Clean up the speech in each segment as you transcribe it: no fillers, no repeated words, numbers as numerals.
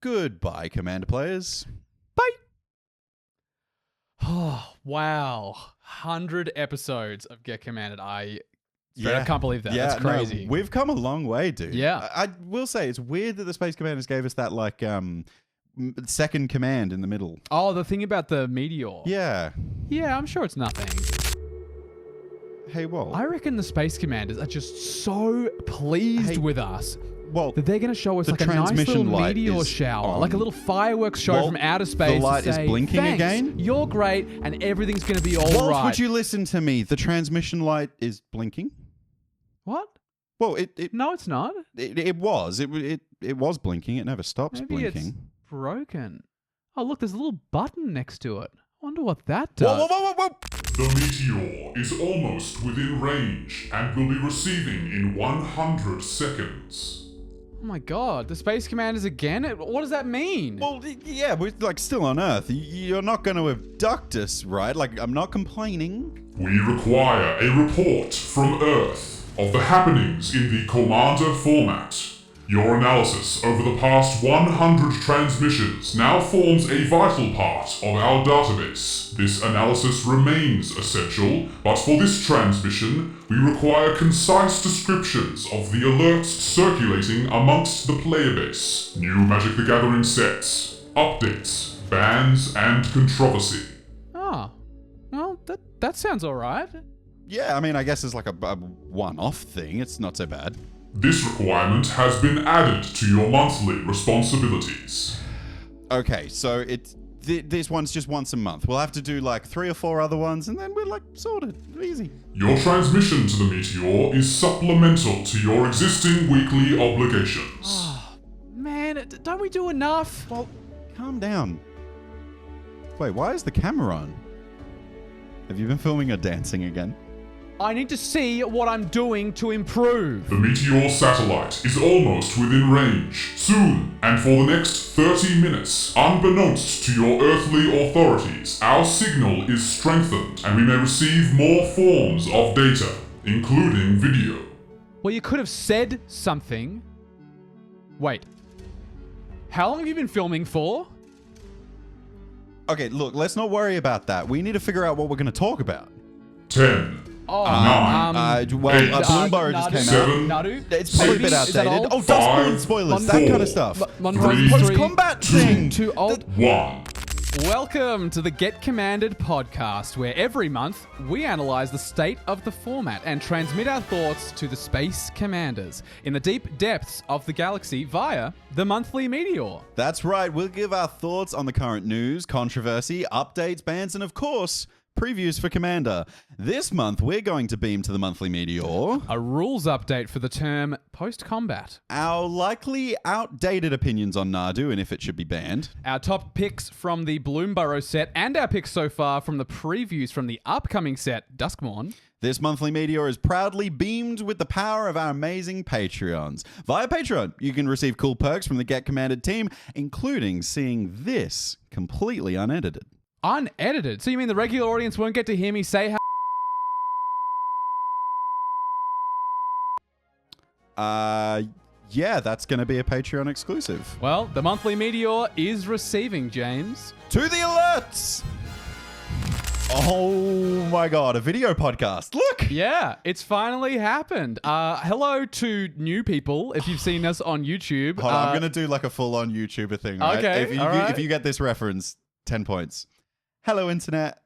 Goodbye, Commander players. Bye. Oh, wow. 100 episodes of Get Commanded. I can't believe that. That's crazy. No, we've come a long way, dude. Yeah. I will say it's weird that the Space Commanders gave us that like second command in the middle. Oh, the thing about the meteor. Yeah. Yeah, I'm sure it's nothing. Hey, Walt. I reckon the Space Commanders are just so pleased with us Walt, that they're going to show us the like a nice little transmission light meteor is shower, on. like a little fireworks show Walt, from outer space. the light to say, is blinking "Thanks, again? You're great, and everything's going to be all right. Walt, would you listen to me? The transmission light is blinking. What? Well, No, it's not. it was. It was blinking. It never stops Maybe blinking. it's broken. Oh, look, there's a little button next to it. I wonder what that does. Whoa. The meteor is almost within range and will be receiving in 100 seconds. Oh my god, the Space Commanders again? What does that mean? Well, yeah, we're like still on Earth. You're not going to abduct us, right? Like, I'm not complaining. We require a report from Earth of the happenings in the Commander format. Your analysis over the past 100 transmissions now forms a vital part of our database. This analysis remains essential, but for this transmission, we require concise descriptions of the alerts circulating amongst the player base, new Magic the Gathering sets, updates, bans, and controversy. Oh, well, that sounds alright. Yeah, I mean, I guess it's like a one-off thing. It's not so bad. This requirement has been added to your monthly responsibilities. Okay, so this one's just once a month. We'll have to do like 3 or 4 other ones, and then we're like sorted. Easy. Your transmission to the meteor is supplemental to your existing weekly obligations. Oh, man, don't we do enough? Well, calm down. Wait, why is the camera on? Have you been filming or dancing again? I need to see what I'm doing to improve. The meteor satellite is almost within range. Soon, and for the next 30 minutes, unbeknownst to your earthly authorities, our signal is strengthened and we may receive more forms of data, including video. Well, you could have said something. Wait. How long have you been filming for? Okay, look, let's not worry about that. We need to figure out what we're going to talk about. 10. Oh, 9. Bloomburrow just came out. 7. Nadu? It's probably a bit Is that outdated. old? Oh, Duskmourn 5, spoilers, 4, that kind of stuff. Postcombat thing. Too old. 1. Welcome to the Get Commanded podcast, where every month we analyze the state of the format and transmit our thoughts to the Space Commanders in the deep depths of the galaxy via the Monthly Meteor. That's right. We'll give our thoughts on the current news, controversy, updates, bans, and of course, previews for Commander. This month, we're going to beam to the Monthly Meteor. A rules update for the term Postcombat. Our likely outdated opinions on Nadu and if it should be banned. Our top picks from the Bloomburrow set and our picks so far from the previews from the upcoming set, Duskmourn. This Monthly Meteor is proudly beamed with the power of our amazing Patreons. Via Patreon, you can receive cool perks from the Get Commanded team, including seeing this completely unedited. Unedited? So you mean the regular audience won't get to hear me say how... Yeah, that's going to be a Patreon exclusive. Well, the Monthly Meteor is receiving, James. To the alerts! Oh my god, a video podcast. Look! Yeah, it's finally happened. Hello to new people, if you've seen us on YouTube. Hold on, I'm going to do like a full-on YouTuber thing, right? Okay, If you get this reference, 10 points. Hello, Internet.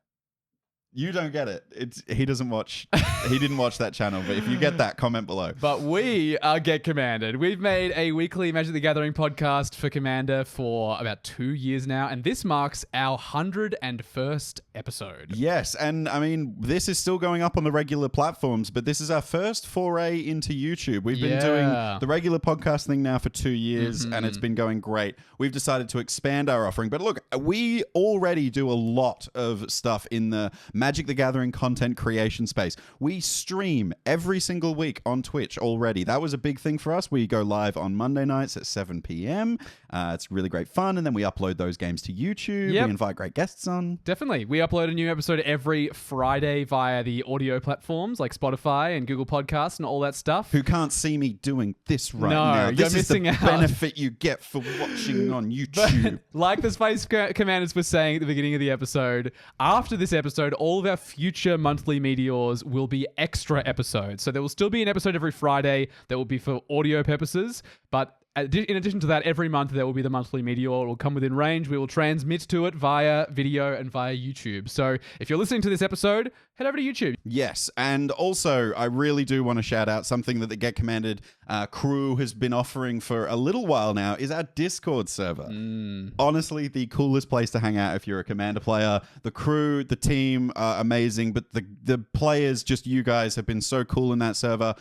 You don't get it. He doesn't watch. He didn't watch that channel. But if you get that, comment below. But we are Get Commanded. We've made a weekly Magic the Gathering podcast for Commander for about 2 years now, and this marks our 101st episode. Yes, and I mean, this is still going up on the regular platforms, but this is our first foray into YouTube. We've been doing the regular podcast thing now for 2 years, and it's been going great. We've decided to expand our offering. But look, we already do a lot of stuff in the Magic the Gathering content creation space. We stream every single week on Twitch already. That was a big thing for us. We go live on Monday nights at 7 p.m. It's really great fun, and then we upload those games to YouTube. Yep. We invite great guests on. Definitely. We upload a new episode every Friday via the audio platforms like Spotify and Google Podcasts and all that stuff. Who can't see me doing this right No, now. you're This is the missing out. benefit you get for watching on YouTube. Like the Space Commanders were saying at the beginning of the episode, after this episode, all of our future monthly meteors will be extra episodes. So there will still be an episode every Friday that will be for audio purposes, but in addition to that, every month there will be the monthly meteor. It will come within range. We will transmit to it via video and via YouTube. So if you're listening to this episode, head over to YouTube. Yes, and also I really do want to shout out something that the Get Commanded crew has been offering for a little while now is our Discord server. Honestly, the coolest place to hang out if you're a Commander player. The crew, the team are amazing, but the players, just you guys, have been so cool in that server.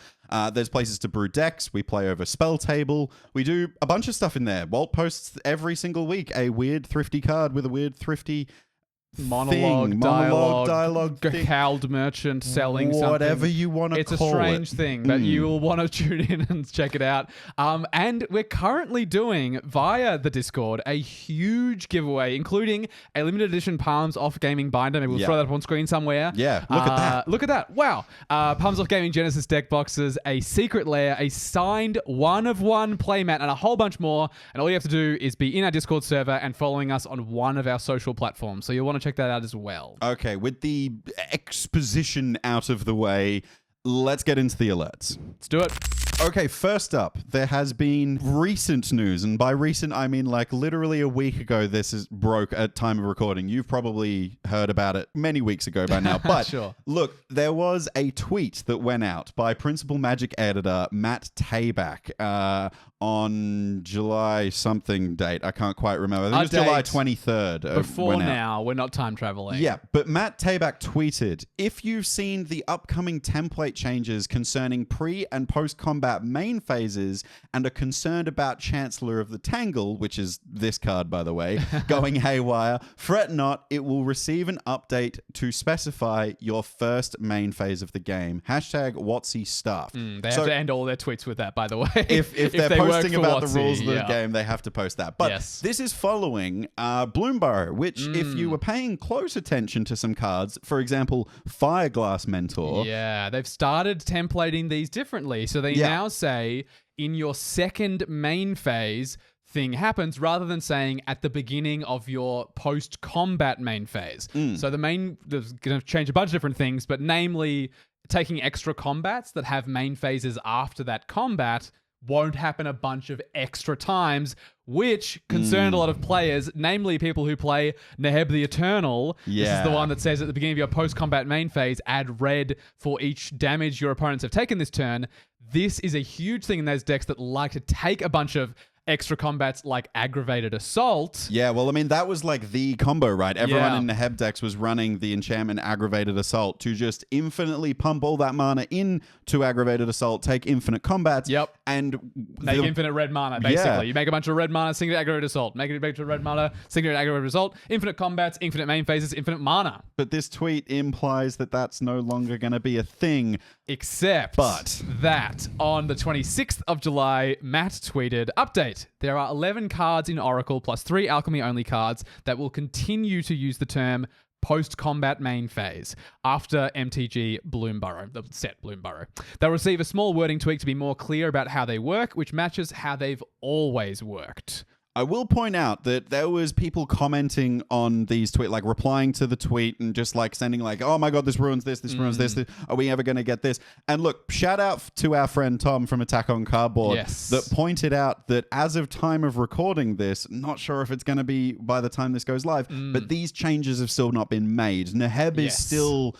There's places to brew decks. We play over Spell Table. We do a bunch of stuff in there. Walt posts every single week a weird thrifty card with a weird thrifty Monologue, dialogue cowled merchant selling something. Whatever you want to call it. It's a strange thing, but you will want to tune in and check it out. And we're currently doing, via the Discord, a huge giveaway, including a limited edition Palms Off Gaming binder. Maybe we'll throw that up on screen somewhere. Yeah, look at that. Look at that. Wow. Palms Off Gaming Genesis deck boxes, a secret lair, a signed 1-of-1 playmat, and a whole bunch more. And all you have to do is be in our Discord server and following us on one of our social platforms. So you'll want to check that out as well. Okay, with the exposition out of the way, let's get into the alerts. Let's do it. Okay, first up, there has been recent news, and by recent I mean like literally a week ago this is broke at time of recording. You've probably heard about it many weeks ago by now, but Sure. Look, there was a tweet that went out by Principal Magic Editor Matt Tabak on July something date. I can't quite remember. I think it was July 23rd. Before now, we're not time traveling. Yeah, but Matt Tabak tweeted, if you've seen the upcoming template changes concerning pre- and post-combat main phases and are concerned about Chancellor of the Tangle, which is this card, by the way, going haywire, fret not, it will receive an update to specify your first main phase of the game. Hashtag WotC stuff. They have to end all their tweets with that, by the way. If they're posting about the rules of the yeah. game, they have to post that. But this is following Bloomburrow, which if you were paying close attention to some cards, for example, Fireglass Mentor. Yeah, they've started templating these differently. So they now say in your second main phase, thing happens rather than saying at the beginning of your post-combat main phase. So there's going to change a bunch of different things, but namely taking extra combats that have main phases after that combat won't happen a bunch of extra times, which concerned a lot of players, namely people who play Neheb the Eternal. Yeah. This is the one that says at the beginning of your post-combat main phase, add red for each damage your opponents have taken this turn. This is a huge thing in those decks that like to take a bunch of extra combats like Aggravated Assault. Yeah, well, I mean, that was like the combo, right? Everyone Yeah. in the Heb decks was running the enchantment Aggravated Assault to just infinitely pump all that mana into Aggravated Assault, take infinite combats, and Make infinite red mana, basically. Yeah. You make a bunch of red mana, singular Aggravated Assault. Make a bunch of red mana, singular Aggravated Assault. Infinite combats, infinite main phases, infinite mana. But this tweet implies that that's no longer going to be a thing. Except that on the 26th of July, Matt tweeted, update, there are 11 cards in Oracle plus 3 alchemy-only cards that will continue to use the term post-combat main phase after MTG Bloomburrow, the set Bloomburrow. They'll receive a small wording tweak to be more clear about how they work, which matches how they've always worked. I will point out that there was people commenting on these tweets, like replying to the tweet and just like sending like, oh my God, this ruins this ruins this. Are we ever going to get this? And look, shout out to our friend Tom from Attack on Cardboard that pointed out that as of time of recording this, not sure if it's going to be by the time this goes live, but these changes have still not been made. Neheb is still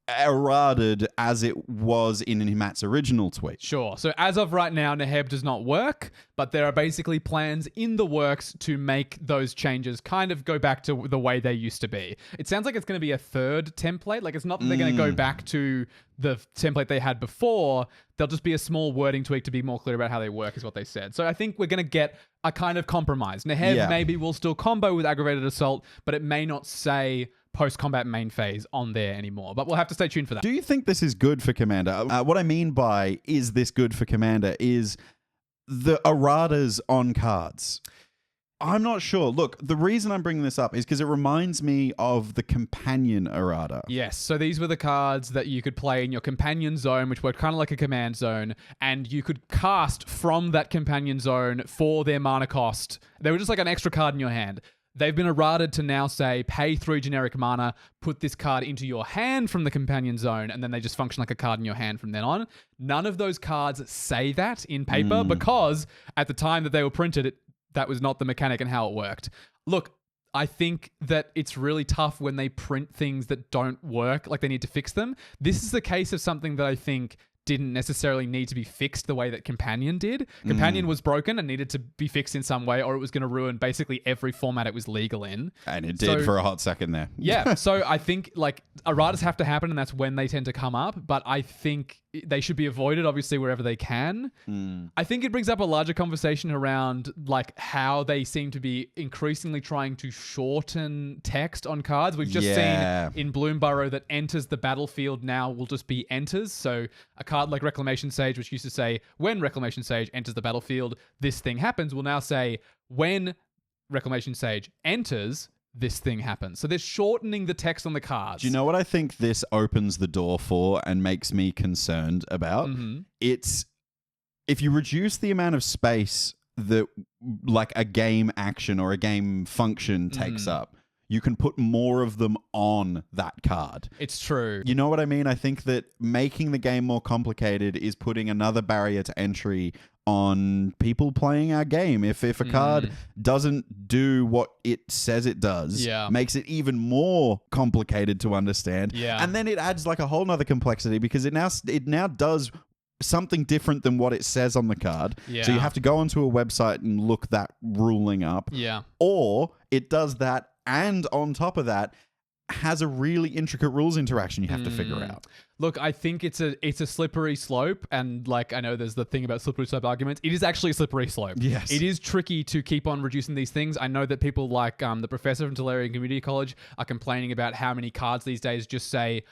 errated as it was in Matt's original tweet. Sure. So as of right now, Neheb does not work, but there are basically plans in the works to make those changes kind of go back to the way they used to be. It sounds like it's going to be a third template. Like it's not that they're going to go back to the template they had before. There'll just be a small wording tweak to be more clear about how they work is what they said. So I think we're going to get a kind of compromise. Neheb maybe will still combo with Aggravated Assault, but it may not say post-combat main phase on there anymore. But we'll have to stay tuned for that. Do you think this is good for Commander? What I mean by is this good for Commander is the erratas on cards. I'm not sure. Look, the reason I'm bringing this up is because it reminds me of the companion errata. Yes, so these were the cards that you could play in your companion zone, which were kind of like a command zone, and you could cast from that companion zone for their mana cost. They were just like an extra card in your hand. They've been errated to now say, pay 3 generic mana, put this card into your hand from the companion zone, and then they just function like a card in your hand from then on. None of those cards say that in paper because at the time that they were printed, that was not the mechanic and how it worked. Look, I think that it's really tough when they print things that don't work, like they need to fix them. This is the case of something that I think didn't necessarily need to be fixed the way that Companion did. Companion was broken and needed to be fixed in some way, or it was going to ruin basically every format it was legal in. And it did for a hot second there. Yeah, so I think like erratas have to happen, and that's when they tend to come up. But I think they should be avoided, obviously, wherever they can. I think it brings up a larger conversation around like how they seem to be increasingly trying to shorten text on cards. We've just seen in Bloomburrow that enters the battlefield now will just be enters. So a card like Reclamation Sage, which used to say when Reclamation Sage enters the battlefield, this thing happens, will now say when Reclamation Sage enters, this thing happens. So they're shortening the text on the cards. Do you know what I think this opens the door for and makes me concerned about? It's if you reduce the amount of space that like a game action or a game function takes up, you can put more of them on that card. It's true. You know what I mean? I think that making the game more complicated is putting another barrier to entry on people playing our game. If a card doesn't do what it says it does, makes it even more complicated to understand. And then it adds like a whole nother complexity because it now does something different than what it says on the card. So you have to go onto a website and look that ruling up. Or it does that, and on top of that, has a really intricate rules interaction you have to figure out. Look, I think it's a slippery slope, and like I know there's the thing about slippery slope arguments. It is actually a slippery slope. Yes. It is tricky to keep on reducing these things. I know that people like the professor from Tolarian Community College are complaining about how many cards these days just say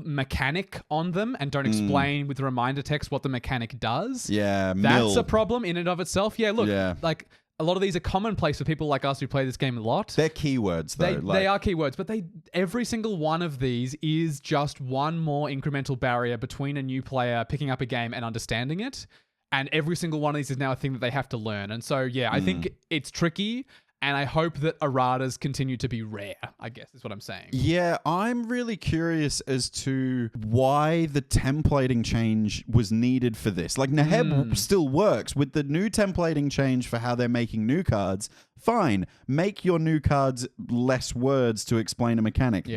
mechanic on them and don't explain with the reminder text what the mechanic does. That's a problem in and of itself. Look, like a lot of these are commonplace for people like us who play this game a lot. They're keywords, though. They are keywords, but every single one of these is just one more incremental barrier between a new player picking up a game and understanding it. And every single one of these is now a thing that they have to learn. And so, I think it's tricky. And I hope that erratas continue to be rare, I guess is what I'm saying. Yeah, I'm really curious as to why the templating change was needed for this. Like, Naheb still works. With the new templating change for how they're making new cards, fine. Make your new cards less words to explain a mechanic.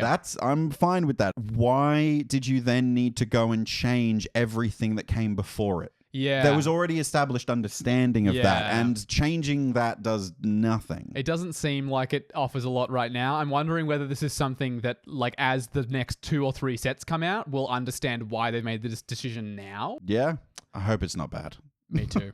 I'm fine with that. Why did you then need to go and change everything that came before it? There was already established understanding of that, and changing that does nothing. It doesn't seem like it offers a lot right now. I'm wondering whether this is something that, like, as the next 2 or 3 sets come out, we'll understand why they've made this decision now. Yeah, I hope it's not bad. Me too.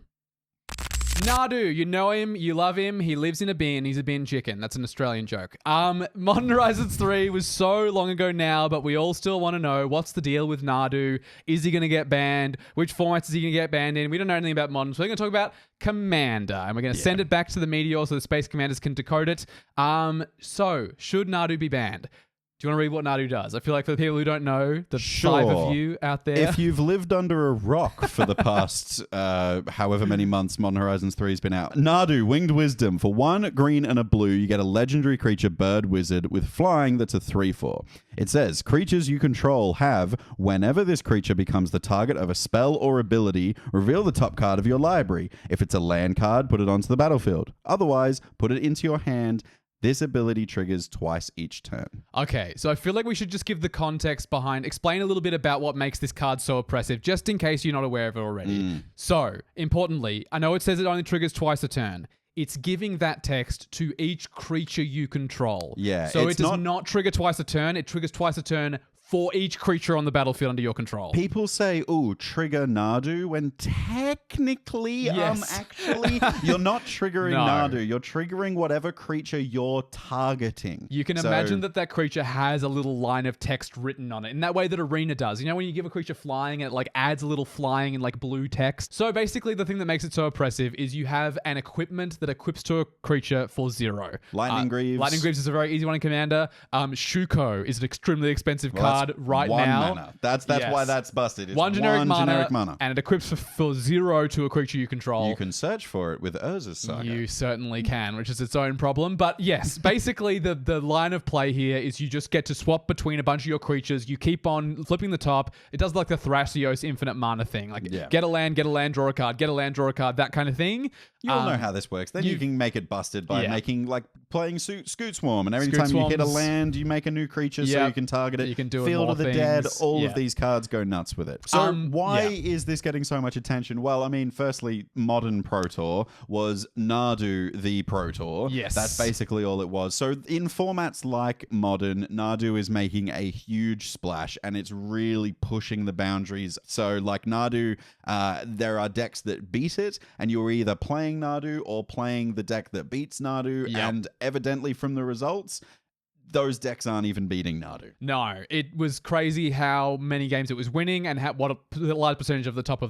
Nadu, you know him, you love him, he lives in a bin, he's a bin chicken. That's an Australian joke. Modern Horizons 3 was so long ago now, but we all still want to know, what's the deal with Nadu? Is he going to get banned? Which formats is he going to get banned in? We don't know anything about Modern, so we're going to talk about Commander, and we're going to send it back to the Meteor so the Space Commanders can decode it. So, should Nadu be banned? Do you want to read what Nadu does? I feel like for the people who don't know, the 5 of you out there. If you've lived under a rock for the past however many months Modern Horizons 3 has been out. Nadu, Winged Wisdom. For 1 green and a blue, you get a legendary creature, Bird Wizard, with flying that's a 3/4. It says, creatures you control have, whenever this creature becomes the target of a spell or ability, reveal the top card of your library. If it's a land card, put it onto the battlefield. Otherwise, put it into your hand. This ability triggers twice each turn. Okay, so I feel like we should just give the context behind, explain a little bit about what makes this card so oppressive, just in case you're not aware of it already. So, importantly, I know it says it only triggers twice a turn. It's giving that text to each creature you control. Yeah. So it does not trigger twice a turn, it triggers twice a turn for each creature on the battlefield under your control. People say, "Ooh, trigger Nadu," when technically, Yes. actually, you're not triggering No. Nadu. You're triggering whatever creature you're targeting. You can So- imagine that creature has a little line of text written on it in that way that Arena does. You know, when you give a creature flying and it like adds a little flying in like blue text. So basically the thing that makes it so oppressive is you have an equipment that equips to a creature for 0. Lightning Greaves. Lightning Greaves is a very easy one in Commander. Shuko is an extremely expensive Well, card that's right one now. mana. That's Yes. why that's busted. It's One generic mana. and it equips for 0 to a creature you control. You can search for it with Urza's Saga. You certainly can, which is its own problem. But yes, basically the line of play here is you just get to swap between a bunch of your creatures. You keep on flipping the top. It does like the Thrasios infinite mana thing. Like get a land, draw a card, get a land, draw a card, that kind of thing. You all know how this works. Then you can make it busted by making like playing Scoot Swarm, and every Scoot time you hit a Swarms. land, you make a new creature so you can target it. You can do Field more of the Dead. things. All Yeah. of these cards go nuts with it. So why is this getting so much attention? Well, I mean, firstly, Modern Pro Tour was Nadu the Pro Tour. Yes. That's basically all it was. So in formats like Modern, Nadu is making a huge splash, and it's really pushing the boundaries. So like Nadu, there are decks that beat it, and you're either playing Nadu or playing the deck that beats Nadu, and evidently from the results, those decks aren't even beating Nadu. No, it was crazy how many games it was winning, and what a large percentage of the top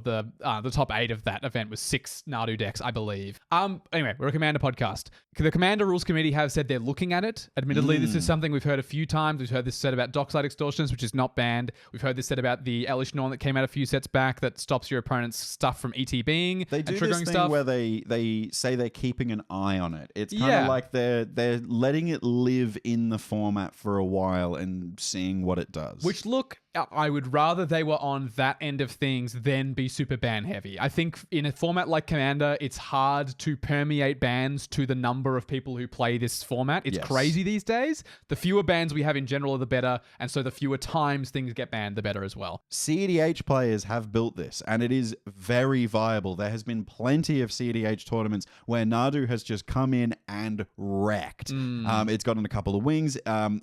8 of that event was 6 Nadu decks, I believe. Anyway, we're a Commander podcast. The Commander Rules Committee have said they're looking at it. Admittedly, this is something we've heard a few times. We've heard this said about Dockside Extortions, which is not banned. We've heard this said about the Elish Norn that came out a few sets back that stops your opponent's stuff from ETBing They and do triggering this thing stuff. where they say they're keeping an eye on it. It's kind of like they're letting it live in the format for a while and seeing what it does. Which, look, I would rather they were on that end of things than be super ban heavy. I think in a format like Commander, it's hard to permeate bans to the number of people who play this format. It's crazy these days. The fewer bans we have in general, the better. And so the fewer times things get banned, the better as well. CEDH players have built this, and it is very viable. There has been plenty of CEDH tournaments where Nadu has just come in and wrecked. It's gotten a couple of wings.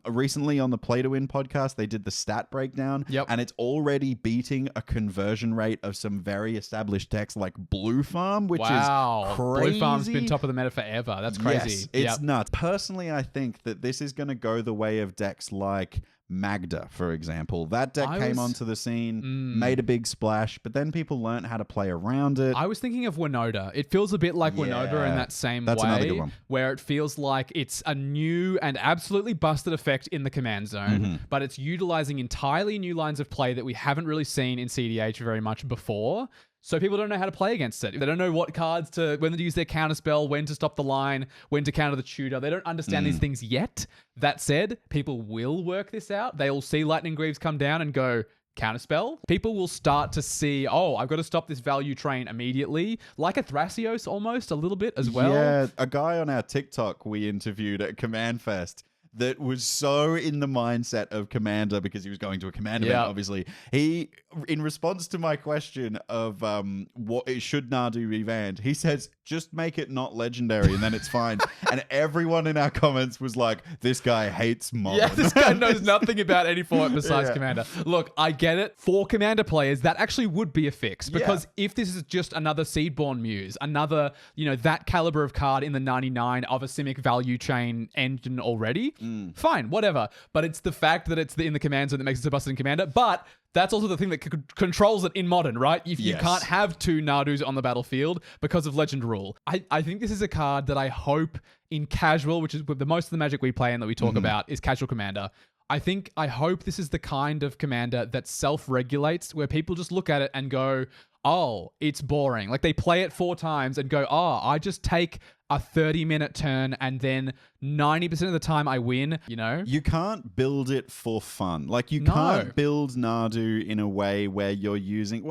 Recently on the Play to Win podcast, they did the stat breakdown, and it's already beating a conversion rate of some very established decks like Blue Farm, which is crazy. Blue Farm's been top of the meta forever. That's crazy. Yes, it's nuts. Personally, I think that this is going to go the way of decks like Magda, for example. That deck came onto the scene, made a big splash, but then people learned how to play around it. I was thinking of Winoda. It feels a bit like Winoda in that same That's way, another good one. where it feels like it's a new and absolutely busted effect in the command zone, but it's utilizing entirely new lines of play that we haven't really seen in CDH very much before. So people don't know how to play against it. They don't know what cards when to use their counterspell, when to stop the line, when to counter the tutor. They don't understand these things yet. That said, people will work this out. They will see Lightning Greaves come down and go, counterspell. People will start to see, I've got to stop this value train immediately. Like a Thrasios almost, a little bit as well. Yeah, a guy on our TikTok we interviewed at Command Fest that was so in the mindset of Commander because he was going to a Command event, obviously. He, in response to my question of what should Nadu be banned, he says, just make it not legendary and then it's fine. And everyone in our comments was like, this guy hates Modern. Yeah, this guy knows nothing about any format besides Commander. Look, I get it. For Commander players, that actually would be a fix because if this is just another Seedborn Muse, another, that caliber of card in the 99 of a Simic value chain engine already, fine, whatever. But it's the fact that it's in the command zone that makes it so busted in Commander. But that's also the thing that controls it in Modern, right? You can't have 2 Nadus on the battlefield because of Legend rule. I think this is a card that I hope in Casual, which is the most of the Magic we play and that we talk about, is Casual Commander. I hope this is the kind of Commander that self-regulates, where people just look at it and go, it's boring. Like they play it 4 times and go, I just take a 30-minute turn and then 90% of the time I win, You can't build it for fun. Like you can't build Nadu in a way where you're using,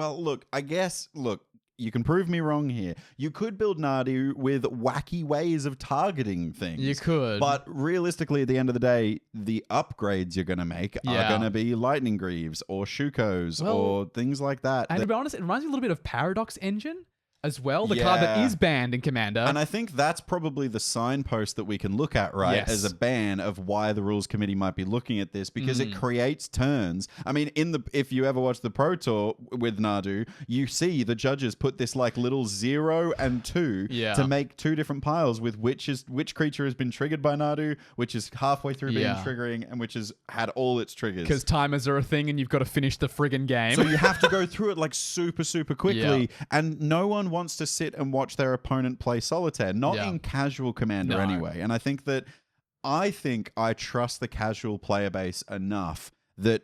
you can prove me wrong here. You could build Nadu with wacky ways of targeting things. You could. But realistically, at the end of the day, the upgrades you're going to make are going to be Lightning Greaves or Shukos or things like that. And to be honest, it reminds me a little bit of Paradox Engine. as well, the card that is banned in Commander. And I think that's probably the signpost that we can look at, right? Yes. As a ban of why the rules committee might be looking at this, because it creates turns. I mean, if you ever watch the Pro Tour with Nadu, you see the judges put this like little 0 and 2 to make 2 different piles with which creature has been triggered by Nadu, which is halfway through being triggering, and which has had all its triggers. Because timers are a thing and you've got to finish the friggin' game. So you have to go through it like super, super quickly. And no one wants to sit and watch their opponent play solitaire, not in casual Commander anyway. And I think I trust the casual player base enough that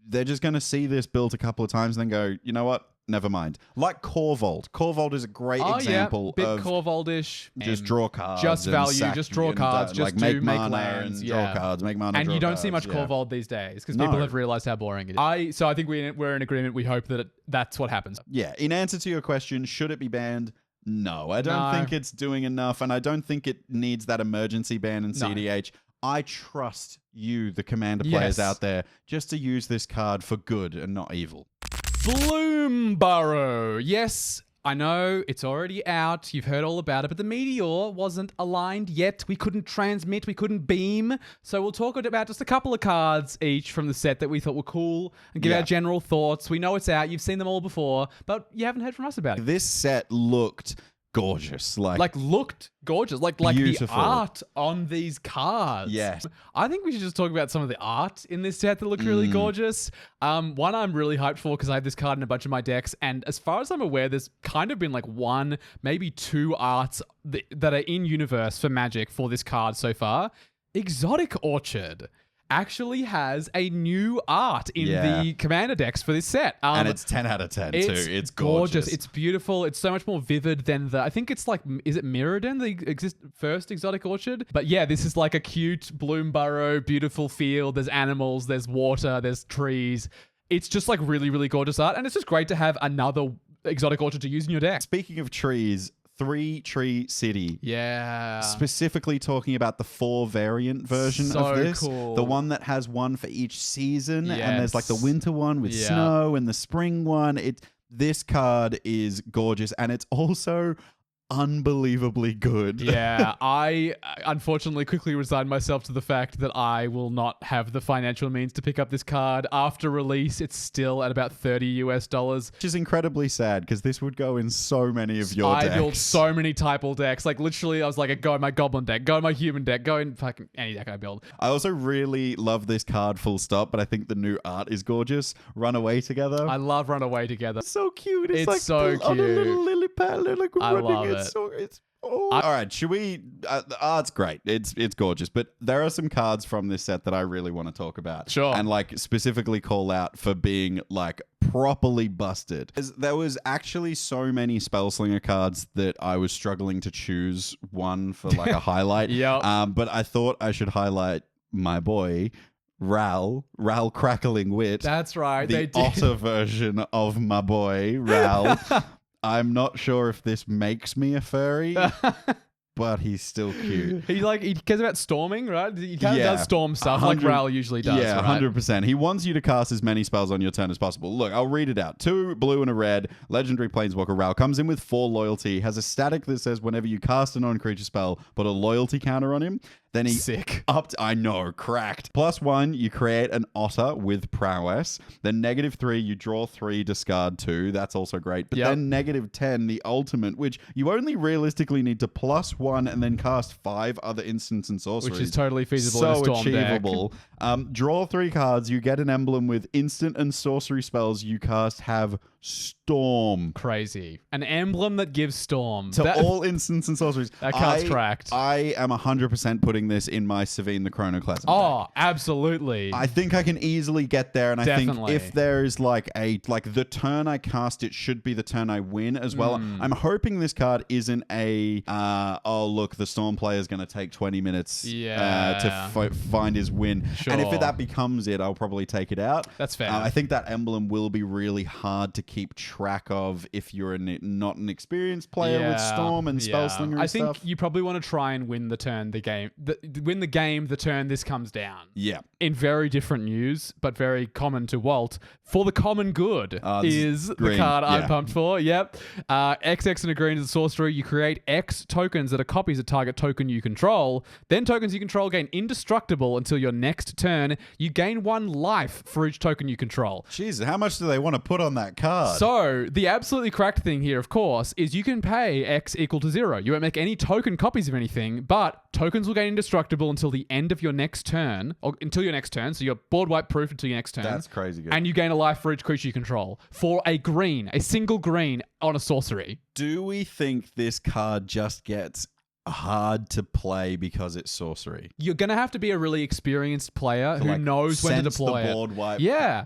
they're just going to see this built a couple of times and then go, you know what? Never mind. Like Corvold. Corvold is a great example bit of Corvoldish. Just draw cards. Just value, sack just draw cards, just like make mana and draw cards, make mana, and draw you don't cards, see much Corvold these days because people have realized how boring it is. So I think we're in agreement. We hope that that's what happens. Yeah. In answer to your question, should it be banned? No, I don't think it's doing enough, and I don't think it needs that emergency ban in CDH. I trust you, the Commander players out there, just to use this card for good and not evil. Bloomburrow. Yes, I know it's already out. You've heard all about it, but the Meteor wasn't aligned yet. We couldn't transmit, we couldn't beam. So we'll talk about just a couple of cards each from the set that we thought were cool and give our general thoughts. We know it's out. You've seen them all before, but you haven't heard from us about it. This set looked gorgeous. Like looked gorgeous. Like beautiful. The art on these cards. Yes. I think we should just talk about some of the art in this set that looked really gorgeous. One I'm really hyped for because I have this card in a bunch of my decks, and as far as I'm aware, there's kind of been like 1, maybe 2 arts that are in universe for Magic for this card so far. Exotic Orchard actually has a new art in the Commander decks for this set. And it's 10 out of 10 too. It's gorgeous. It's beautiful. It's so much more vivid than I think it's like, is it Mirrodin, the first Exotic Orchard? But yeah, this is like a cute Bloomburrow, beautiful field. There's animals, there's water, there's trees. It's just like really, really gorgeous art. And it's just great to have another Exotic Orchard to use in your deck. Speaking of trees, 3-tree city. Yeah. Specifically talking about the 4 variant version of this. Cool. The one that has one for each season. And there's like the winter one with snow and the spring one. This card is gorgeous. And it's also unbelievably good. Yeah, I unfortunately quickly resigned myself to the fact that I will not have the financial means to pick up this card. After release, it's still at about $30 Which is incredibly sad because this would go in so many of your decks. I built so many typal decks. Like literally, I was like, go in my goblin deck, go in my human deck, go in fucking any deck I build. I also really love this card full stop, but I think the new art is gorgeous. Run Away Together. I love Run Away Together. It's so cute. It's like so cute. On a little lily pad, like I running. love it. All right, should we? The art's great. It's gorgeous, but there are some cards from this set that I really want to talk about. Sure. And like specifically call out for being like properly busted. There was actually so many Spellslinger cards that I was struggling to choose one for like a highlight. But I thought I should highlight my boy Ral Crackling Wit. That's right. The otter version of my boy Ral. I'm not sure if this makes me a furry, but he's still cute. He cares about storming, right? He kind of does storm stuff like Ral usually does. Yeah, right? 100%. He wants you to cast as many spells on your turn as possible. Look, I'll read it out. 2 blue and a red. Legendary Planeswalker Ral comes in with 4 loyalty. Has a static that says whenever you cast a non-creature spell, put a loyalty counter on him. Then he I know, cracked. +1, you create an otter with prowess. Then -3, you draw 3, discard 2. That's also great. But then -10, the ultimate, which you only realistically need to +1 and then cast 5 other instants and sorceries. Which is totally feasible in a Storm achievable. Draw 3 cards. You get an emblem with instant and sorcery spells you cast have Storm. Crazy. An emblem that gives Storm. To all instants and sorceries. That card's cracked. I am 100% putting this in my Savine the Chronoclasm deck. deck. Absolutely. I think I can easily get there, and I think if there's like the turn I cast it should be the turn I win as well. I'm hoping this card isn't look, the Storm player is going to take 20 minutes to find his win. Sure. And if that becomes it, I'll probably take it out. That's fair. I think that emblem will be really hard to keep track of if you're not an experienced player with Storm and Spellslinger and I think stuff. you probably want to try and win the turn, the turn this comes down. Yeah. In very different news, but very common to Walt, for the common good is the green. card I'm pumped for. Yep. XX and a green is a sorcery. You create X tokens that are copies of target token you control. Then tokens you control gain indestructible until your next turn. You gain 1 life for each token you control. Jeez, how much do they want to put on that card? So, the absolutely cracked thing here, of course, is you can pay X equal to 0. You won't make any token copies of anything, but tokens will gain indestructible until the end of your next turn, or until your next turn, so you're board wipe proof until your next turn. That's crazy good. And you gain a life for each creature you control. For a single green on a sorcery. Do we think this card just gets hard to play because it's sorcery? You're going to have to be a really experienced player who knows when to deploy the board wipe. Yeah.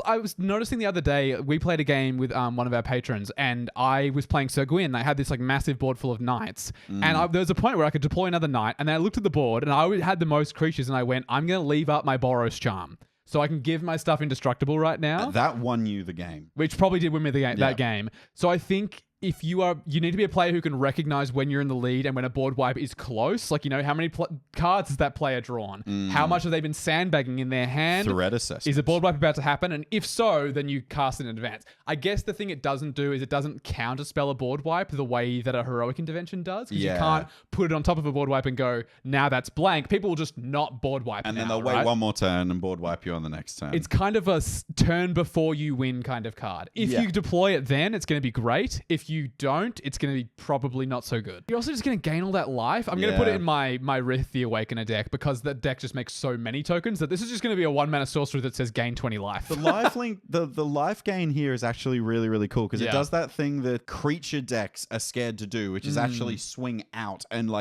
I was noticing the other day, we played a game with one of our patrons, and I was playing Sir Gwyn. I had this massive board full of knights, and there was a point where I could deploy another knight, and then I looked at the board, and I had the most creatures, and I went, I'm going to leave up my Boros Charm. So I can give my stuff indestructible right now. That won you the game. Which probably did win me that game. So I think if you need to be a player who can recognize when you're in the lead and when a board wipe is close. Like, how many cards has that player drawn? How much have they been sandbagging in their hand? Threat assessment. Is a board wipe about to happen? And if so, then you cast it in advance. I guess the thing it doesn't do is it doesn't counterspell a board wipe the way that a heroic intervention does. Because you can't put it on top of a board wipe and go, now that's blank. People will just not board wipe and then they'll wait one more turn and board wipe you on the next turn. It's kind of a turn before you win kind of card. If you deploy it then, it's going to be great. If you don't, it's going to be probably not so good. You're also just going to gain all that life. I'm going to put it in my Rith the Awakener deck because that deck just makes so many tokens that this is just going to be a 1-mana sorcery that says gain 20 life. The life link, the life gain here is actually really, really cool because it does that thing that creature decks are scared to do, which is actually swing out and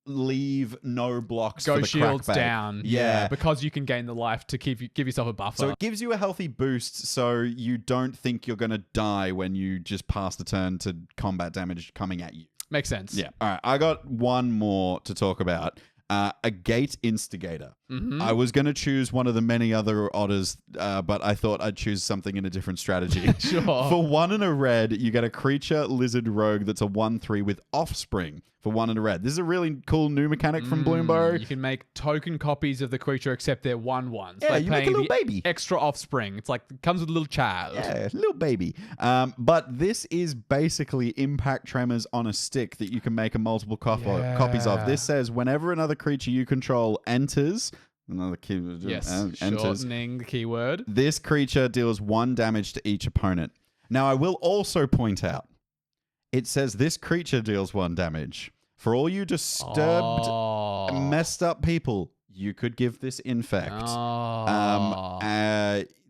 leave no blocks Go for the shields crackback. down. Yeah, because you can gain the life to give yourself a buffer. So it gives you a healthy boost so you don't think you're going to die when you just pass the turn to combat damage coming at you. Makes sense. Yeah. All right. I got one more to talk about. A Gate Instigator. I was going to choose one of the many other otters, but I thought I'd choose something in a different strategy. Sure. For 1 and a red, you get a creature lizard rogue that's a 1/3 with offspring for 1 and a red. This is a really cool new mechanic from Bloomburrow. You can make token copies of the creature except they're 1/1s. Yeah, you make a little baby. Extra offspring. It's it comes with a little child. Yeah, little baby. But this is basically Impact Tremors on a stick that you can make a multiple copies of. This says whenever another creature you control enters, another keyword enters, shortening the keyword. This creature deals 1 damage to each opponent. Now, I will also point out, it says this creature deals 1 damage. For all you disturbed, messed up people, you could give this infect.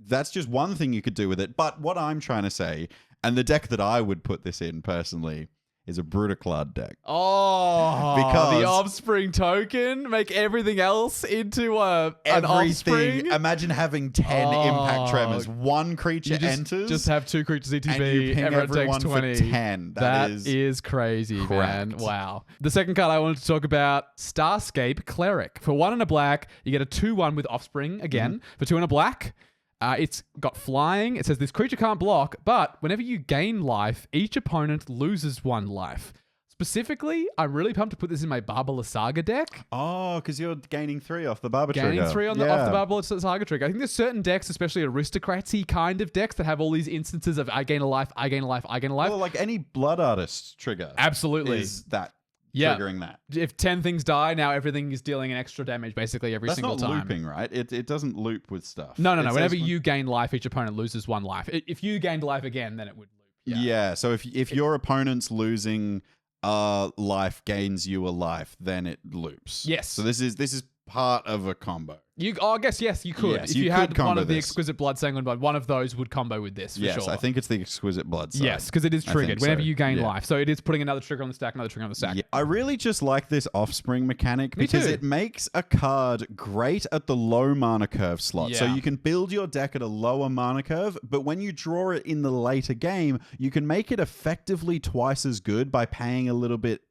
That's just one thing you could do with it. But what I'm trying to say, and the deck that I would put this in personally, is a Brutaclad deck. Because the offspring token make everything else into an offspring. Imagine having 10 Impact Tremors. 1 creature enters. Just have 2 creatures ETB. And you ping everyone everyone takes 20. for 10. That is crazy, cracked. man. Wow. The second card I wanted to talk about, Starscape Cleric. For 1 and a black, you get a 2/1 with offspring again. For 2 and a black, it's got flying. It says this creature can't block, but whenever you gain life, each opponent loses 1 life. Specifically, I'm really pumped to put this in my Barbala Saga deck. Oh, because you're gaining 3 off the Barber trigger. Gaining 3 off the Barbala Saga trigger. I think there's certain decks, especially aristocracy kind of decks, that have all these instances of I gain a life, I gain a life, I gain a life. Well, like any Blood Artist trigger. Absolutely. Is that triggering that. If 10 things die, now everything is dealing an extra damage basically every single time. That's not looping, right? It doesn't loop with stuff. No. Whenever you gain life, each opponent loses 1 life. If you gained life again, then it would loop. Yeah. So if your opponent's losing life gains you a life, then it loops. Yes. So this is part of a combo. I guess, yes, you could. Yes, if you you could had one combo of the this. Exquisite Blood Sanguine Blood, one of those would combo with this, for Yes, sure. I think it's the Exquisite Blood side. Yes, because it is I triggered think whenever so. you gain Yeah. life. So it is putting another trigger on the stack, another trigger on the stack. Yeah. I really just like this offspring mechanic Me because too. it makes a card great at the low mana curve slot. So Yeah. you can build your deck at a lower mana curve, but when you draw it in the later game, you can make it effectively twice as good by paying a little bit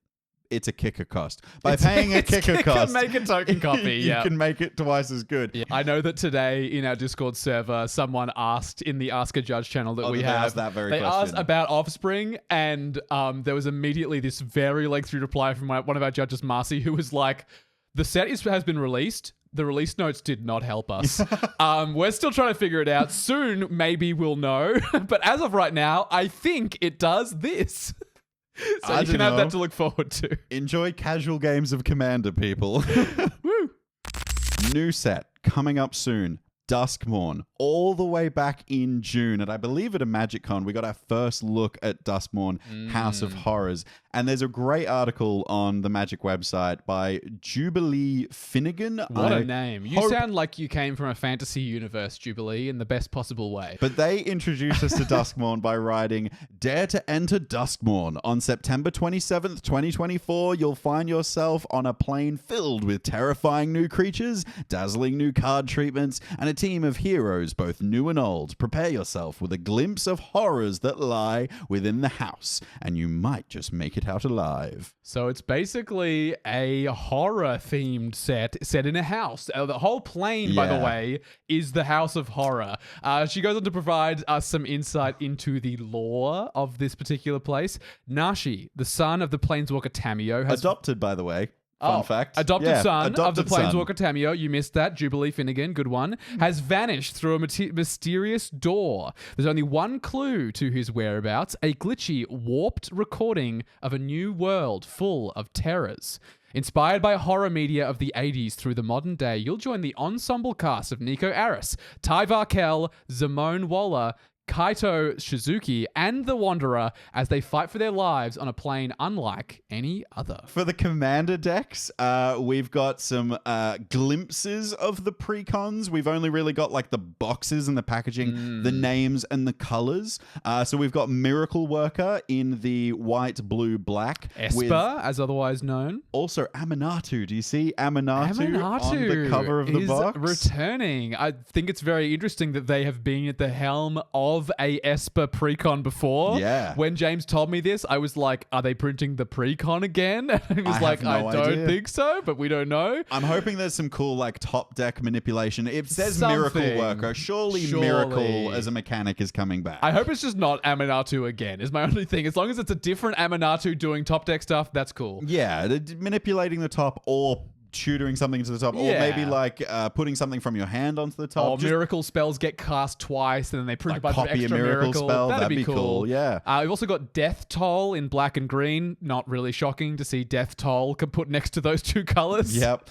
it's a kicker cost. By paying a kicker cost, make a token copy. you can make it twice as good. Yeah. I know that today in our Discord server, someone asked in the Ask a Judge channel that we have. They asked about Offspring, and there was immediately this very lengthy reply from one of our judges, Marcy, who was like, "The set has been released. The release notes did not help us. We're still trying to figure it out. Soon, maybe we'll know. But as of right now, I think it does this." So you can have that to look forward to. Enjoy casual games of Commander, people. Woo! New set coming up soon. Duskmourn, all the way back in June. And I believe at a MagicCon, we got our first look at Duskmourn, House of Horrors. And there's a great article on the Magic website by Jubilee Finnegan. What a name. You sound like you came from a fantasy universe, Jubilee, in the best possible way. But they introduced us to Duskmourn by writing, "Dare to enter Duskmourn. On September 27th, 2024, you'll find yourself on a plane filled with terrifying new creatures, dazzling new card treatments, and a team of heroes, both new and old. Prepare yourself with a glimpse of horrors that lie within the house, and you might just make it out alive." So it's basically a horror-themed set in a house. The whole plane, by the way, is the House of Horror. She goes on to provide us some insight into the lore of this particular place. Nashi, the son of the Planeswalker Tamio, has... Adopted, by the way. Fun fact. Adopted son of the Planeswalker Tamio, you missed that, Jubilee Finnegan, good one, has vanished through a mysterious door. There's only one clue to his whereabouts, a glitchy, warped recording of a new world full of terrors. Inspired by horror media of the 80s through the modern day, you'll join the ensemble cast of Nico Aris, Ty Varkel, Zamone Waller, Kaito Shizuki, and the Wanderer as they fight for their lives on a plane unlike any other. For the Commander decks, we've got some glimpses of the precons. We've only really got like the boxes and the packaging, the names and the colors. So we've got Miracle Worker in the white, blue, black. Esper, as otherwise known. Also Aminatu. Do you see Aminatu on the cover of the box? Returning. I think it's very interesting that they have been at the helm of a Esper precon before. Yeah. When James told me this, I was like, are they printing the precon again? And he was like, I don't think so, but we don't know. I'm hoping there's some cool like top deck manipulation. It says Miracle Worker. Surely Miracle as a mechanic is coming back. I hope it's just not Aminatu again, is my only thing. As long as it's a different Aminatu doing top deck stuff, that's cool. Yeah, manipulating the top or tutoring something to the top, or maybe like putting something from your hand onto the top. Or miracle spells get cast twice and then they print a bunch of extra miracle spell. That'd be cool. Yeah. We've also got Death Toll in black and green. Not really shocking to see Death Toll put next to those two colors. Yep.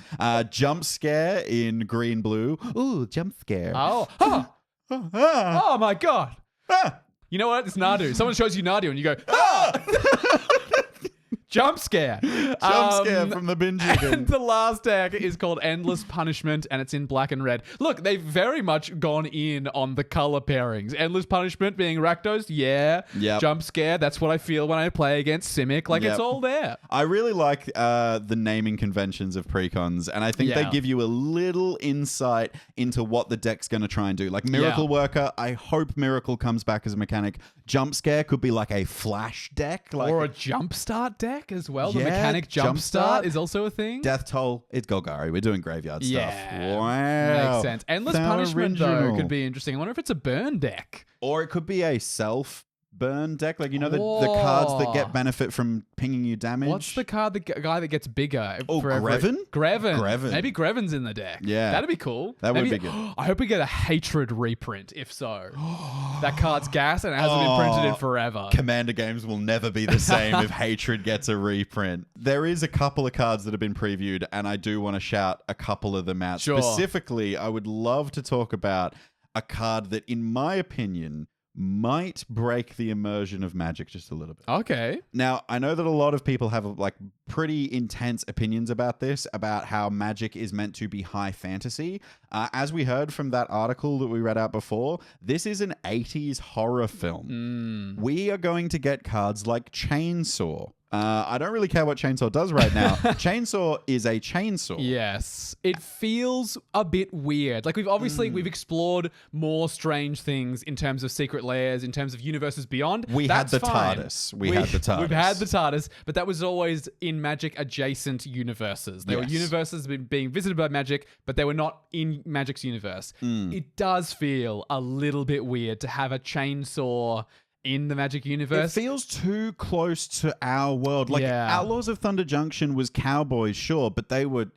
Jump Scare in green blue. Ooh, Jump Scare. Oh. Oh my god. You know what? It's Nadu. Someone shows you Nadu and you go, Jump Scare. Jump Scare from the binge. And the last deck is called Endless Punishment, and it's in black and red. Look, they've very much gone in on the color pairings. Endless Punishment being Rakdos, Yep. Jump Scare, that's what I feel when I play against Simic. Like, it's all there. I really like the naming conventions of precons, and I think they give you a little insight into what the deck's going to try and do. Like Miracle Worker, I hope Miracle comes back as a mechanic. Jump Scare could be like a flash deck. Or a Jumpstart deck as well. The mechanic Jumpstart is also a thing. Death Toll, it's Golgari. We're doing graveyard stuff. Wow. Makes sense. Endless Punishment, though, could be interesting. I wonder if it's a burn deck. Or it could be a self-burn deck. Like, you know, the cards that get benefit from pinging you damage? What's the card, the guy that gets bigger? Oh, Greven? Greven. Maybe Greven's in the deck. Yeah. That'd be cool. That would be good. I hope we get a Hatred reprint, if so. That card's gas and it hasn't been printed in forever. Commander games will never be the same if Hatred gets a reprint. There is a couple of cards that have been previewed, and I do want to shout a couple of them out. Sure. Specifically, I would love to talk about a card that, in my opinion, might break the immersion of Magic just a little bit. Okay. Now, I know that a lot of people have like pretty intense opinions about this, about how Magic is meant to be high fantasy. As we heard from that article that we read out before, this is an 80s horror film. We are going to get cards like Chainsaw, I don't really care what chainsaw does right now. Chainsaw is a chainsaw. Yes. It feels a bit weird. Like we've explored more strange things in terms of secret layers, in terms of universes beyond. We had the TARDIS. We've had the TARDIS, but that was always in magic adjacent universes. They were universes being visited by magic, but they were not in magic's universe. It does feel a little bit weird to have a chainsaw in the magic universe. It feels too close to our world. Like Outlaws of Thunder Junction was cowboys, sure, but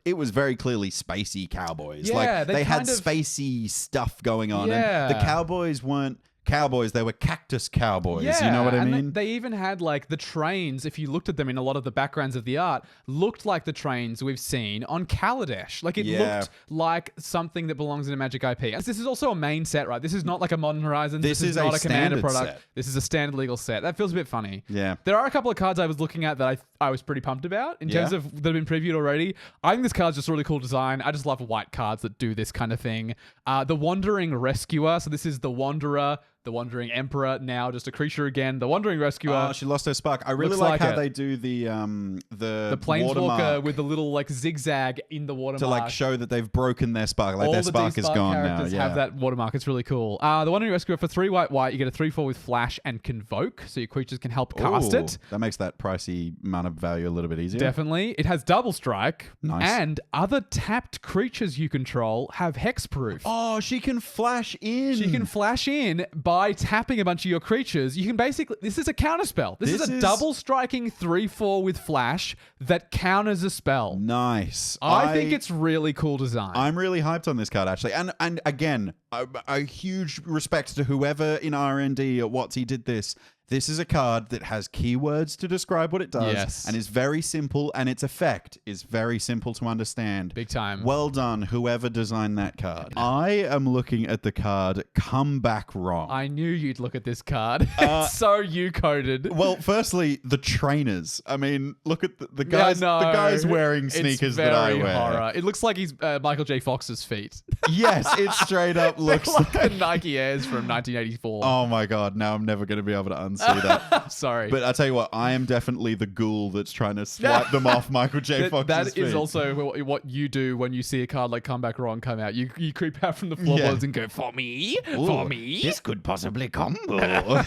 it was very clearly spacey cowboys. Yeah, like they had kind of spacey stuff going on. Yeah. And the cowboys weren't cowboys, they were cactus cowboys. You know what I mean? They even had like the trains, if you looked at them in a lot of the backgrounds of the art, looked like the trains we've seen on Kaladesh. Like it looked like something that belongs in a Magic IP. And this is also a main set, right? This is not like a Modern Horizons. This is not a Commander product. Set. This is a standard legal set. That feels a bit funny. Yeah. There are a couple of cards I was looking at that I was pretty pumped about in terms of that have been previewed already. I think this card's just a really cool design. I just love white cards that do this kind of thing. The Wandering Rescuer. So this is the Wanderer, the Wandering Emperor, now just a creature again. The Wandering Rescuer. Oh, she lost her spark. I really like how they do the Planeswalker watermark with the little like zigzag in the watermark to like show that they've broken their spark. Like all their the spark is gone now. characters have that watermark. It's really cool. The Wandering Rescuer for 3 white, you get a 3/4 with Flash and Convoke, so your creatures can help cast it. That makes that pricey mana value a little bit easier. Definitely. It has double strike. Nice. And other tapped creatures you control have hexproof. Oh, she can flash in. She can flash in by tapping a bunch of your creatures. You can basically... This is a counterspell. This is a double striking 3/4 with Flash that counters a spell. Nice. I think it's really cool design. I'm really hyped on this card, actually. And again, a huge respect to whoever in R&D at WotC did this. This is a card that has keywords to describe what it does and is very simple, and its effect is very simple to understand. Big time. Well done, whoever designed that card. I am looking at the card Come Back Wrong. I knew you'd look at this card. It's so you-coded. Well, firstly, the trainers. I mean, look at the guys. The guy's wearing sneakers that I wear. Horror. It looks like he's Michael J. Fox's feet. Yes, it straight up looks like the Nike Airs from 1984. Oh my god! Now I'm never going to be able to unsee that. Sorry, but I tell you what, I am definitely the ghoul that's trying to swipe them off Michael J. Fox's That feet. is also what you do when you see a card like Come Back Wrong come out. You creep out from the floorboards and go, for me, for me. This could possibly combo.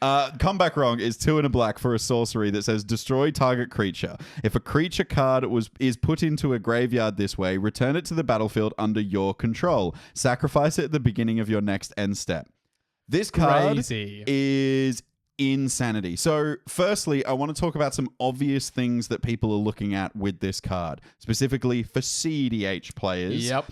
Come Back Wrong is 2 and a black for a sorcery that says destroy target creature. If a creature card is put into a graveyard this way, return it to the battlefield under your control. Sacrifice it at the beginning of your next end step. This card is insanity. So firstly, I want to talk about some obvious things that people are looking at with this card, specifically for CEDH players. Yep.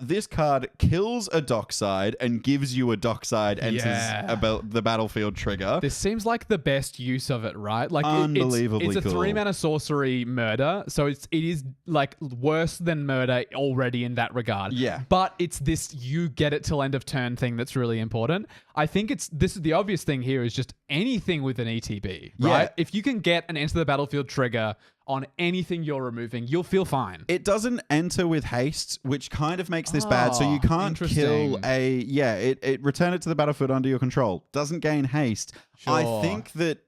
This card kills a dockside and gives you a dockside enters the battlefield trigger. This seems like the best use of it, right? Like unbelievably it's a 3-mana sorcery murder, so it is like worse than murder already in that regard. Yeah. But it's this you get it till end of turn thing that's really important. I think this is the obvious thing here is just anything with an ETB, right? Yeah. If you can get an enter the battlefield trigger on anything you're removing, you'll feel fine. It doesn't enter with haste, which kind of makes this bad. So you can't kill it return it to the battlefield under your control. Doesn't gain haste. Sure. I think that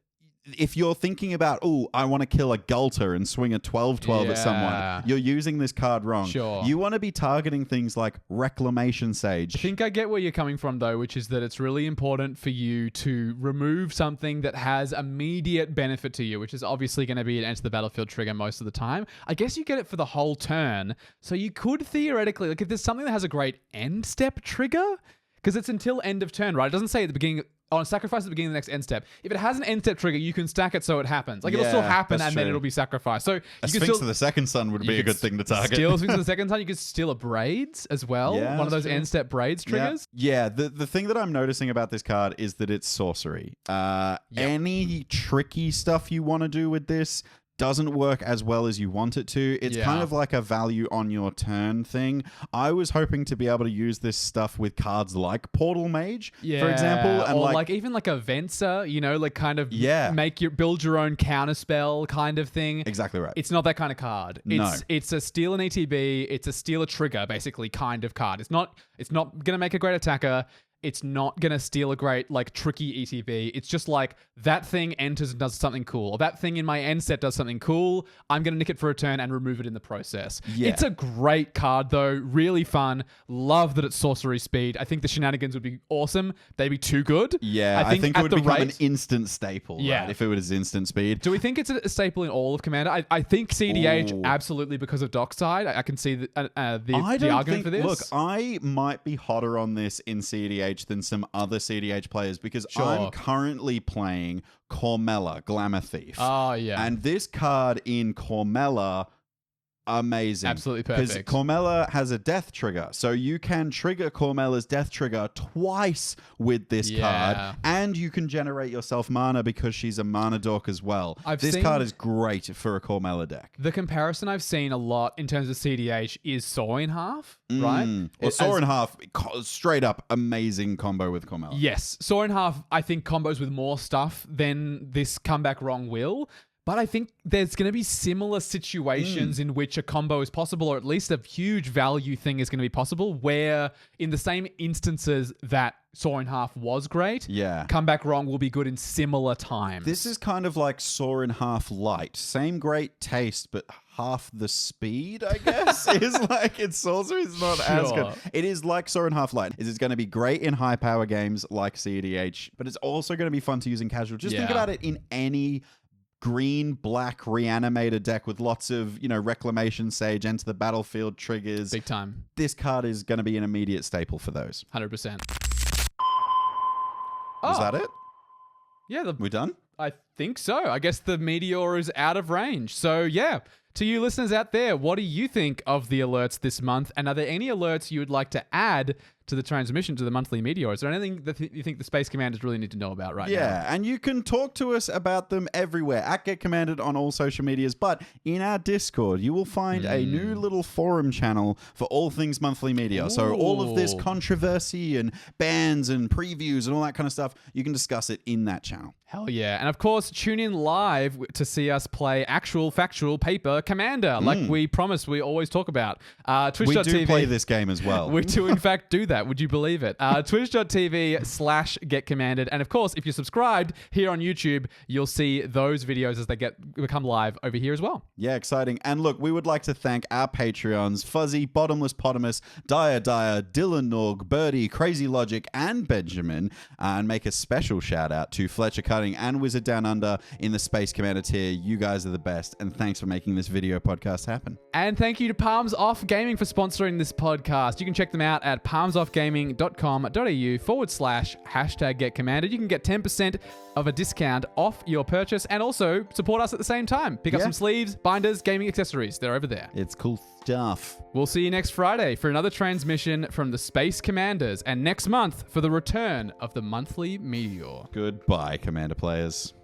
if you're thinking about, I want to kill a Gulter and swing a 12/12 at someone, you're using this card wrong. Sure. You want to be targeting things like Reclamation Sage. I think I get where you're coming from, though, which is that it's really important for you to remove something that has immediate benefit to you, which is obviously going to be an enter the battlefield trigger most of the time. I guess you get it for the whole turn. So you could theoretically, like if there's something that has a great end step trigger, because it's until end of turn, right? It doesn't say at the beginning... on sacrifice at the beginning of the next end step. If it has an end step trigger, you can stack it so it happens. Like it'll still happen and then it'll be sacrificed. So a Sphinx of the Second Sun would be a good thing to target. Steal Sphinx of the Second Sun. You could steal a Braids as well. Yeah, one of those end step Braids triggers. Yeah. The thing that I'm noticing about this card is that it's sorcery. Any tricky stuff you want to do with this doesn't work as well as you want it to. It's kind of like a value on your turn thing. I was hoping to be able to use this stuff with cards like Portal Mage, for example. And or like even like a Venser, like kind of build your own counterspell kind of thing. Exactly right. It's not that kind of card. It's a steal an ETB, it's a steal a trigger basically kind of card. It's not going to make a great attacker. It's not going to steal a great, like, tricky ETB. It's just like, that thing enters and does something cool. Or that thing in my end set does something cool. I'm going to nick it for a turn and remove it in the process. Yeah. It's a great card, though. Really fun. Love that it's sorcery speed. I think the shenanigans would be awesome. They'd be too good. Yeah, I think it would become an instant staple, Yeah. right, if it was instant speed. Do we think it's a staple in all of Commander? I think CDH absolutely because of Dockside. I can see the argument for this. Look, I might be hotter on this in CDH than some other CDH players because I'm currently playing Cormella, Glamour Thief. Oh, yeah. And this card in Cormella, amazing. Absolutely perfect. Because Cormella has a death trigger. So you can trigger Cormella's death trigger twice with this card. And you can generate yourself mana because she's a mana dork as well. This card is great for a Cormella deck. The comparison I've seen a lot in terms of CDH is Saw in Half, right? Or Saw in Half, straight up amazing combo with Cormella. Yes. Saw in Half, I think, combos with more stuff than this Comeback Wrong will. But I think there's going to be similar situations in which a combo is possible, or at least a huge value thing is going to be possible, where in the same instances that Saw in Half was great, Comeback Wrong will be good in similar times. This is kind of like Saw in Half Light. Same great taste, but half the speed, I guess. Its sorcery is not as good. It is like Saw in Half Light. It's going to be great in high power games like CEDH, but it's also going to be fun to use in casual. Just think about it in any green black reanimator deck with lots of Reclamation Sage, enter the battlefield triggers. Big time. This card is going to be an immediate staple for those. 100%. Was that it? Yeah. We done? I think so. I guess the Meteor is out of range. So yeah, to you listeners out there, what do you think of the alerts this month? And are there any alerts you would like to add to the transmission to the Monthly Meteor? Is there anything that you think the Space Commanders really need to know about right now? Yeah, and you can talk to us about them everywhere at Get Commanded on all social medias, but in our Discord, you will find a new little forum channel for all things Monthly Meteor. So all of this controversy and bans and previews and all that kind of stuff, you can discuss it in that channel. Hell yeah. And of course, tune in live to see us play actual factual paper Commander, like we promised we always talk about. Twitch.tv. We do play this game as well. We do, in fact, do that. Would you believe it? Twitch.tv/getcommanded. And of course, if you're subscribed here on YouTube, you'll see those videos as they become live over here as well. Yeah, exciting. And look, we would like to thank our Patreons, Fuzzy, Bottomless Potamus, Dire, Dylan Norg, Birdie, Crazy Logic, and Benjamin. And make a special shout out to Fletcher Cutting and Wizard Down Under in the Space Commander tier. You guys are the best. And thanks for making this video podcast happen. And thank you to Palms Off Gaming for sponsoring this podcast. You can check them out at palmsoffgaming.com.au/#getcommanded. You can get 10% of a discount off your purchase and also support us at the same time. Pick up some sleeves, binders, gaming accessories. They're over there. It's cool stuff. We'll see you next Friday for another transmission from the Space Commanders and next month for the return of the Monthly Meteor. Goodbye, Commander players.